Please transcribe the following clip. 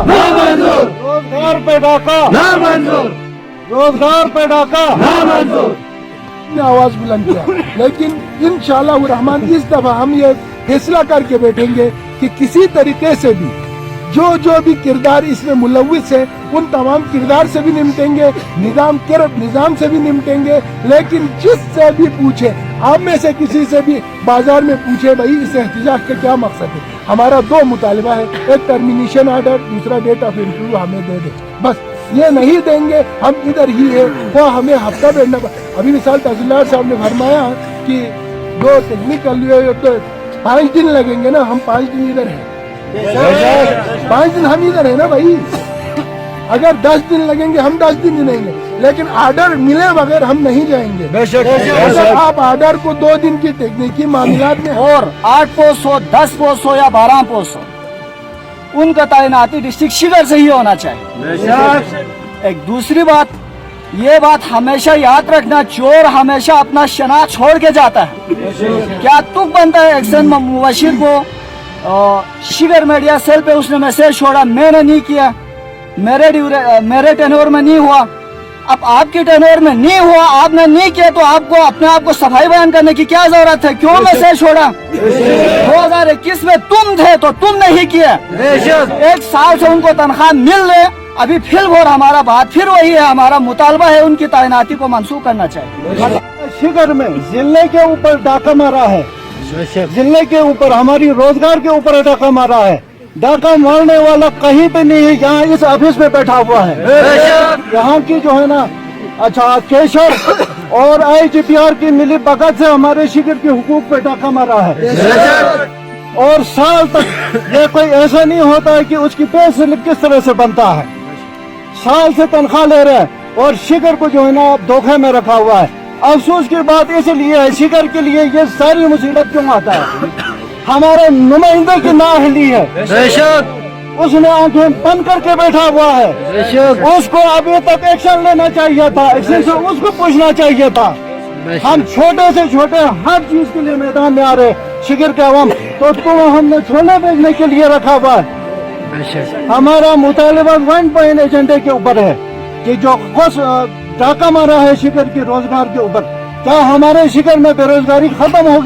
ना मंजूर, रोजगार पे डाका, ना मंजूर, रोजगार पे डाका। ना मंजूर। ने आवाज बुलंद किया, लेकिन इंशाअल्लाह रहमान इस दफा हम ये फैसला करके बैठेंगे कि किसी तरीके से भी जो भी किरदार इसमें मुलविस है उन तमाम किरदार से भी निपटेंगे, निजाम से भी निपटेंगे। लेकिन जिससे भी पूछे, आप में से किसी से भी बाजार में पूछे भाई इस एहतजाज का क्या मकसद है, हमारा दो मुतालबा है, एक टर्मिनेशन ऑर्डर, दूसरा डेट ऑफ इंटरव्यू हमें दे दे। बस ये नहीं देंगे हम इधर ही है, वो हमें हफ्ता बैठना। अभी मिसाल तहसीलदार साहब ने फरमाया कि जो टेक्निकल तो 5 दिन लगेंगे ना, हम 5 दिन इधर हैं, 5 दिन हम इधर है ना भाई। अगर 10 दिन लगेंगे हम 10 दिन ही रहेंगे, लेकिन आर्डर मिले बगैर हम नहीं जाएंगे। अगर आप आर्डर को 2 दिन की टेक्निकी मामलात में और 8 पोस्ट हो, 10 पोस्ट हो या 12 पोस्ट हो, उनका तैनाती डिस्ट्रिक्ट शिगर से ही होना चाहिए। एक दूसरी बात, ये बात हमेशा याद रखना, चोर हमेशा अपना शनाख्त छोड़ के जाता है। क्या तुक बनता है एक्शन मुबशिर को शिगर मीडिया सेल पे उसने मैसेज छोड़ा, मैंने नहीं किया, मेरे टेनोर में नहीं हुआ। अब आपकी टेनोर में नहीं हुआ, आपने नहीं किया, तो आपको अपने आप को सफाई बयान करने की क्या जरूरत है? क्यों मैसेज छोड़ा? 2021 में तुम थे तो तुम नहीं किया। 1 साल से उनको तनख्वाह मिल रहे, अभी फिर और हमारा बात फिर वही है, हमारा मुतालबा है उनकी तैनाती को मंसूख करना चाहिए। शिगर में जिले के ऊपर डाका मारा है, जिले के ऊपर हमारी रोजगार के ऊपर डाका मारा है। डाका मारने वाला कहीं पे नहीं है, यहाँ इस ऑफिस में बैठा हुआ है। यहाँ की जो है ना, अच्छा केशर और IGPR की मिली भगत से हमारे शिगर के हुकूक पे डाका मारा है। और साल तक ये कोई ऐसा नहीं होता है कि उसकी पे स्लिप किस तरह से बनता है, साल से तनख्वाह ले रहे हैं और शिगर को जो है ना धोखे में रखा हुआ है। अफसोस की बात इसलिए है, शिगर के लिए ये सारी मुसीबत क्यों आता है? हमारे नुमाइंदे की नाअहली है, उसने आंखें बंद करके बैठा हुआ है। उसको अभी तक एक्शन लेना चाहिए था, एक्शन से उसको पूछना चाहिए था। हम छोटे से छोटे हर चीज के लिए मैदान में आ रहे शिगर के अवाम, तो तुम हमने छोले बेचने के लिए रखा हुआ है। हमारा मुतालिबा 1 पॉइंट एजेंडे के ऊपर है कि जो डाका मारा है शिगर के रोजगार के ऊपर, क्या हमारे शिगर में बेरोजगारी खत्म हो गया?